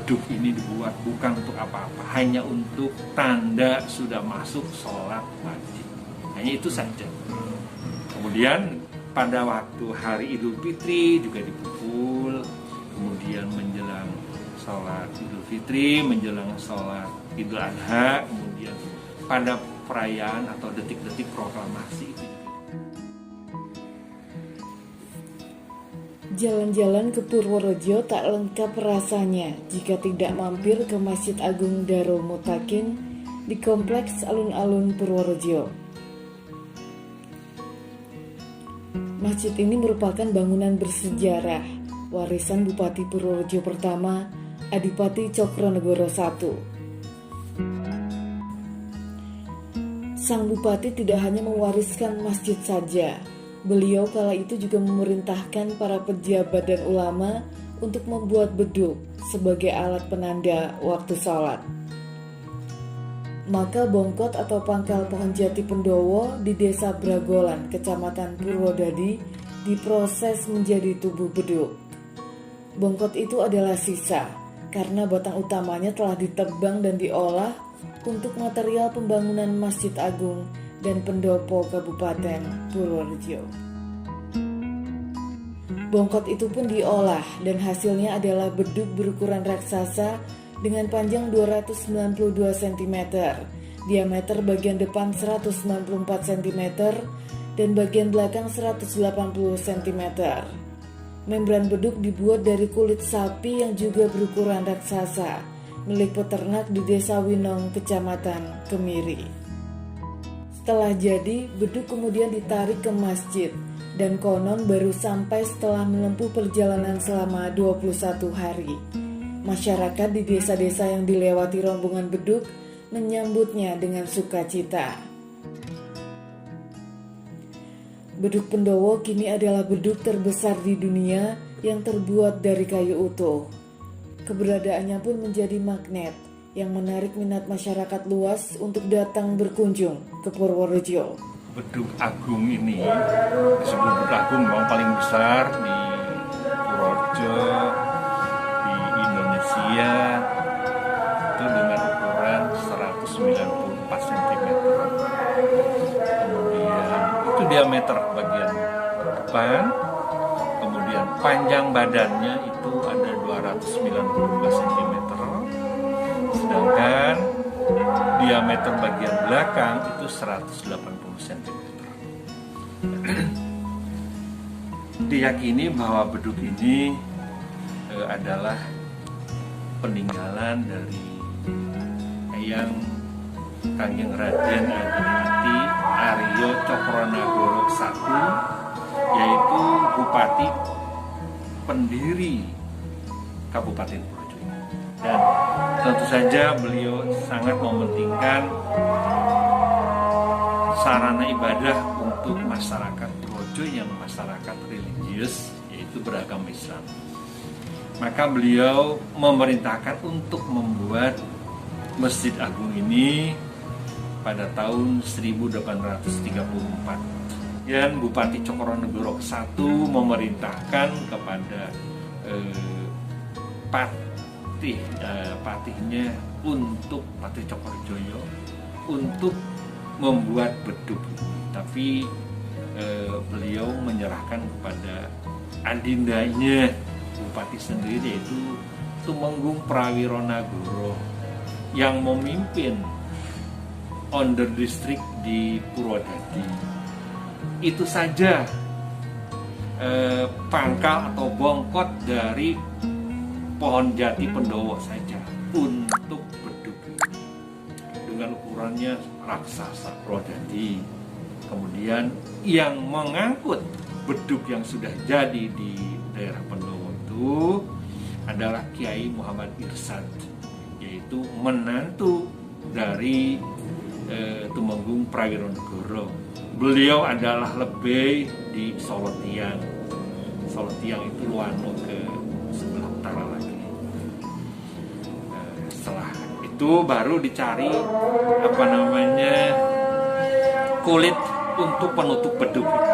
beduk ini dibuat bukan untuk apa-apa, hanya untuk tanda sudah masuk sholat wajib. Hanya itu saja. Kemudian pada waktu hari Idul Fitri juga dipukul, kemudian menjelang sholat Idul Fitri, menjelang sholat Idul Adha, kemudian pada perayaan atau detik-detik proklamasi itu. Jalan-jalan ke Purworejo tak lengkap rasanya jika tidak mampir ke Masjid Agung Darul Mutakin di Kompleks Alun-Alun Purworejo. Masjid ini merupakan bangunan bersejarah warisan Bupati Purworejo pertama, Adipati Cokronegoro I. Sang Bupati tidak hanya mewariskan masjid saja, beliau kala itu juga memerintahkan para pejabat dan ulama untuk membuat beduk sebagai alat penanda waktu sholat. Maka bongkot atau pangkal pohon jati pendowo di Desa Bragolan, Kecamatan Purwodadi, diproses menjadi tubuh beduk. Bongkot itu adalah sisa, karena batang utamanya telah ditebang dan diolah untuk material pembangunan Masjid Agung dan pendopo Kabupaten Purworejo. Bongkot itu pun diolah dan hasilnya adalah beduk berukuran raksasa dengan panjang 292 cm, diameter bagian depan 194 cm, dan bagian belakang 180 cm. Membran beduk dibuat dari kulit sapi yang juga berukuran raksasa, milik peternak di Desa Winong, Kecamatan Kemiri. Setelah jadi, beduk kemudian ditarik ke masjid dan konon baru sampai setelah menempuh perjalanan selama 21 hari. Masyarakat di desa-desa yang dilewati rombongan beduk menyambutnya dengan sukacita. Beduk pendowo kini adalah beduk terbesar di dunia yang terbuat dari kayu utuh. Keberadaannya pun menjadi magnet yang menarik minat masyarakat luas untuk datang berkunjung ke Purworejo. Beduk Agung ini disebut beduk Agung memang paling besar di Purworejo, di Indonesia, itu dengan ukuran 194 cm. Kemudian itu diameter bagian depan, kemudian panjang badannya itu ada 292 cm, sedangkan diameter bagian belakang itu 180 cm. Diyakini bahwa beduk ini adalah peninggalan dari Eyang Kangjeng Raden Adipati Aryo Cokronegoro I, yaitu Bupati pendiri Kabupaten Purworejo. Dan tentu saja beliau sangat mementingkan sarana ibadah untuk masyarakat Purworejo yang masyarakat religius, yaitu beragama Islam. Maka beliau memerintahkan untuk membuat Masjid Agung ini pada tahun 1834. Dan Bupati Cokronegoro I memerintahkan kepada patihnya untuk Patih Cokrojoyo untuk membuat beduk. Tapi beliau menyerahkan kepada adindanya Bupati sendiri, yaitu Tumenggung Prawironagoro, yang memimpin Onder Distrik di Purwodadi. Itu saja pangkal atau bongkot dari pohon jati pendowo saja untuk beduk dengan ukurannya raksasa Purwodadi. Kemudian yang mengangkut beduk yang sudah jadi di daerah pendowo itu adalah Kiai Muhammad Irsad, yaitu menantu dari Tumenggung Prawironegoro. Beliau adalah lebih di Solo Tiang. Solo Tiang itu Luano ke sebelah utara lagi. Setelah itu baru dicari kulit untuk penutup beduk itu.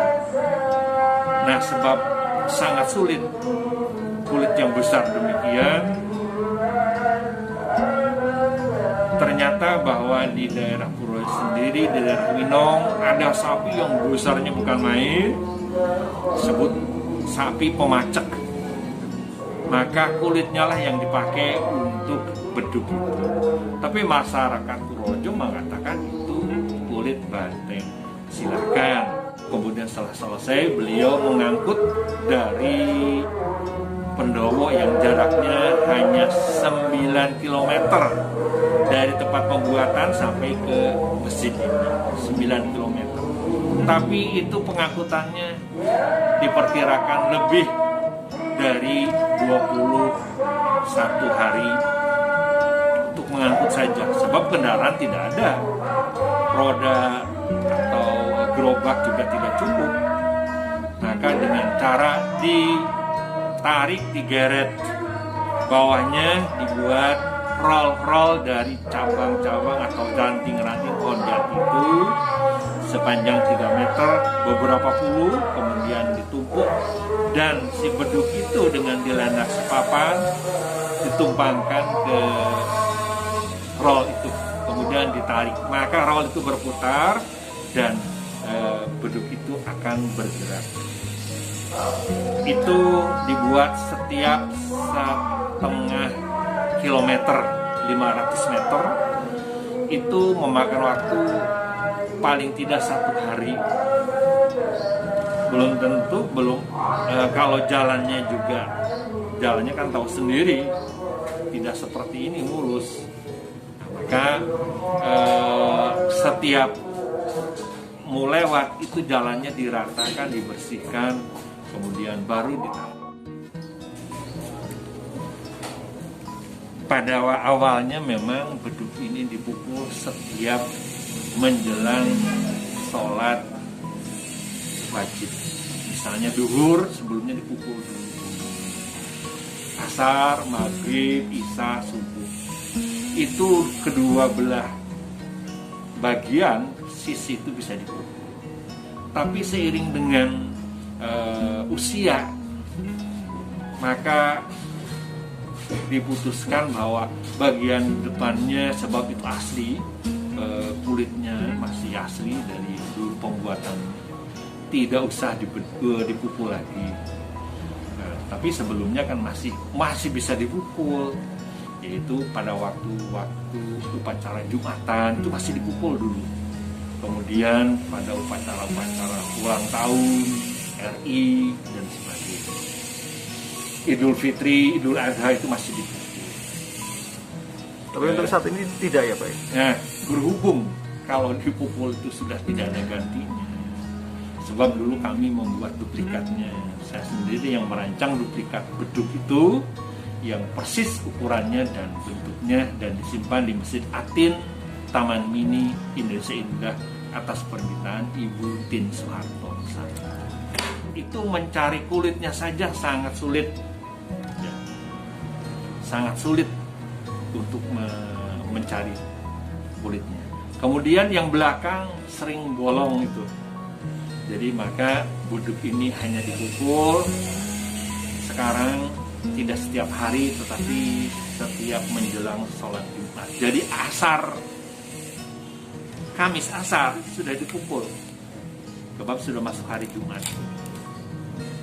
Nah, sebab sangat sulit kulit yang besar demikian, ternyata bahwa di daerah Purworejo sendiri, di daerah Winong, ada sapi yang besarnya bukan main, disebut sapi pemacek. Maka kulitnya lah yang dipakai untuk beduk itu. Tapi masyarakat Purworejo mengatakan itu kulit banteng. Silakan. Kemudian setelah selesai, beliau mengangkut dari Pendowo yang jaraknya hanya 9 km dari tempat pembuatan sampai ke masjid ini, 9 km. Tapi itu pengangkutannya diperkirakan lebih dari 21 hari untuk mengangkut saja, sebab kendaraan tidak ada, roda atau gerobak juga tidak cukup. Maka dengan cara ditarik, digeret, bawahnya dibuat roll dari cabang-cabang atau ranting-ranting pohon jati itu sepanjang 3 meter, beberapa puluh, kemudian ditumpuk, dan si beduk itu dengan dilandas papan ditumpangkan ke roll itu, kemudian ditarik, maka roll itu berputar dan beduk itu akan bergerak. Itu dibuat setiap 1,5 kilometer, 500 meter. Itu memakan waktu paling tidak 1 hari. Belum tentu, kalau jalannya juga, jalannya kan tahu sendiri, tidak seperti ini mulus. Maka setiap mau lewat itu jalannya diratakan, dibersihkan, kemudian baru ditaruh. Pada awalnya memang beduk ini dipukul setiap menjelang sholat wajib. Misalnya duhur, sebelumnya dipukul dulu. Asar, maghrib, isya, subuh. Itu kedua belah bagian sisi itu bisa dipukul. Tapi seiring dengan usia, maka diputuskan bahwa bagian depannya, sebab itu asli, kulitnya masih asli dari dulu pembuatan, tidak usah dipukul lagi. Tapi sebelumnya kan masih bisa dipukul, yaitu pada waktu upacara Jumatan itu masih dipukul dulu. Kemudian pada upacara-upacara ulang tahun RI dan sebagainya, Idul Fitri, Idul Adha itu masih dipukul. Tapi untuk saat ini tidak ya Pak? Nah, berhubung kalau dipukul itu sudah tidak ada gantinya. Sebab dulu kami membuat duplikatnya. Saya sendiri yang merancang duplikat beduk itu yang persis ukurannya dan bentuknya, dan disimpan di Masjid Atin Taman Mini Indonesia Indah atas permintaan Ibu Tin Soeharto. Itu mencari kulitnya saja sangat sulit, ya. Sangat sulit untuk mencari kulitnya. Kemudian yang belakang sering bolong itu. Jadi maka beduk ini hanya dipukul sekarang tidak setiap hari, tetapi setiap menjelang sholat Jumat. Jadi Kamis asar sudah dipukul, sebab sudah masuk hari Jumat.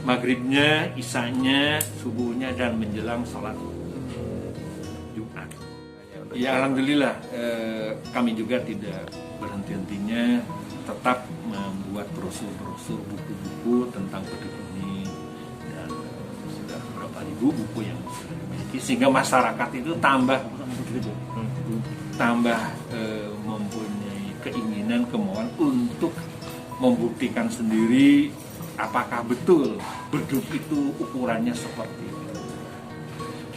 Maghribnya, isanya, subuhnya, dan menjelang sholat Jumat. Ya alhamdulillah, kami juga tidak berhenti-hentinya, tetap membuat brosur-brosur, buku-buku tentang beduk ini, dan sudah berapa ribu buku yang sudah dimiliki, sehingga masyarakat itu tambah mempunyai keinginan, kemauan untuk membuktikan sendiri apakah betul beduk itu ukurannya seperti itu.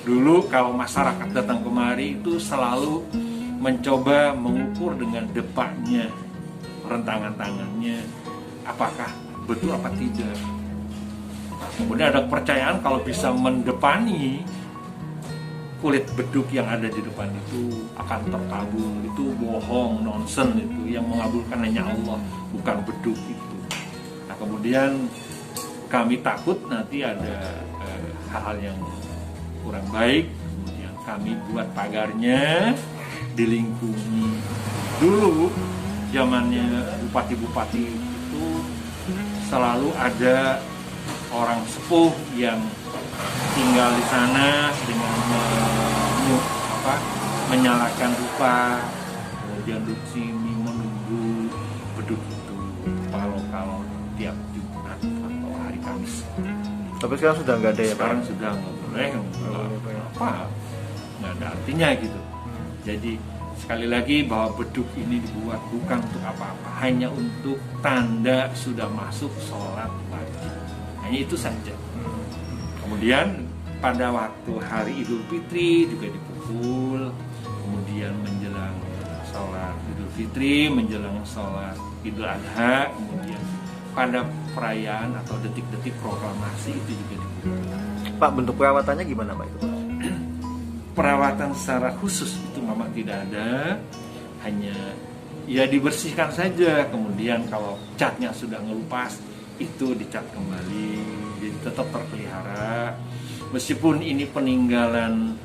Dulu kalau masyarakat datang kemari itu selalu mencoba mengukur dengan depaknya, rentangan tangannya, apakah betul apa tidak. Kemudian ada kepercayaan kalau bisa mendepani kulit beduk yang ada di depan itu akan terkabul. Itu bohong, nonsen itu. Yang mengabulkan hanya Allah, bukan beduk itu. Nah kemudian kami takut nanti ada hal-hal yang kurang baik. Kemudian kami buat pagarnya dilingkungi. Dulu zamannya bupati-bupati itu selalu ada orang sepuh yang tinggal di sana dengan menyalakan dupa, kemudian duduk sini menunggu beduk itu kalau tiap Jumat atau hari Kamis. Tapi sekarang sudah nggak ada ya Pak? Sekarang sudah nggak boleh, nggak ada artinya gitu. Jadi sekali lagi bahwa beduk ini dibuat bukan untuk apa-apa, hanya untuk tanda sudah masuk sholat wajib. Hanya itu saja. Kemudian pada waktu hari Idul Fitri juga dipukul, kemudian menjelang sholat Idul Fitri, menjelang sholat Idul Adha, kemudian pada perayaan atau detik-detik proklamasi itu juga dipukul. Pak, bentuk perawatannya gimana Pak itu Pak? Perawatan secara khusus itu memang tidak ada, hanya ya dibersihkan saja, kemudian kalau catnya sudah ngelupas itu dicat kembali, jadi tetap terpelihara. Meskipun ini peninggalan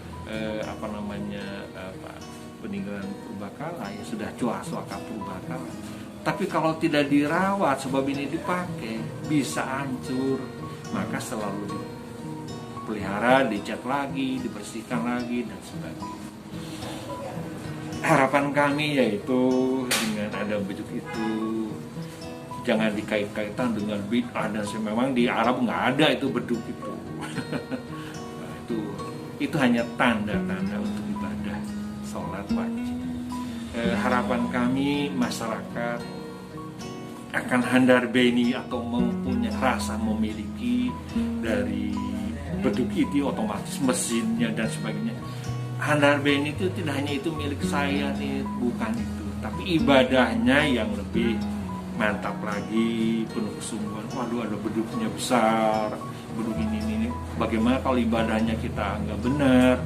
peninggalan purbakala, ya sudah suaka purbakala, tapi kalau tidak dirawat sebab ini dipakai bisa hancur, maka selalu dipelihara, dicat lagi, dibersihkan lagi dan sebagainya. Harapan kami yaitu dengan ada beduk itu jangan dikait-kaitan dengan bid'ah, dan memang di Arab nggak ada itu beduk itu. Itu hanya tanda-tanda untuk ibadah sholat wajib. Harapan kami masyarakat akan handar beni atau mempunyai rasa memiliki dari beduk itu, otomatis mesinnya dan sebagainya. Handar beni itu tidak hanya itu milik saya nih, bukan itu, tapi ibadahnya yang lebih mantap lagi, penuh kesungguhan. Waduh, ada beduknya besar, beduk ini. Bagaimana kalau ibadahnya kita nggak benar?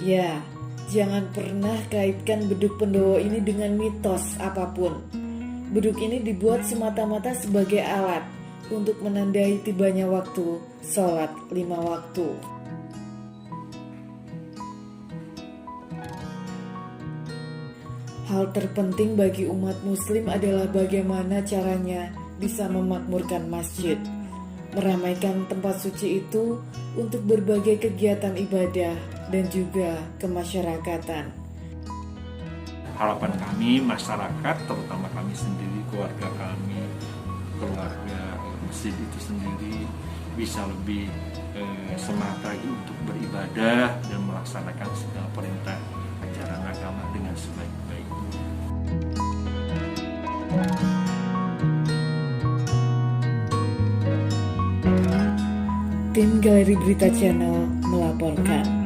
Ya, jangan pernah kaitkan beduk Pendowo ini dengan mitos apapun. Beduk ini dibuat semata-mata sebagai alat untuk menandai tibanya waktu sholat 5 waktu. Hal terpenting bagi umat muslim adalah bagaimana caranya bisa memakmurkan masjid, meramaikan tempat suci itu untuk berbagai kegiatan ibadah dan juga kemasyarakatan. Harapan kami masyarakat, terutama kami sendiri, keluarga kami, keluarga masjid itu sendiri bisa lebih semangat lagi untuk beribadah dan melaksanakan segala perintah ajaran agama dengan sebaik-baiknya. Tim Galeri Berita Channel melaporkan.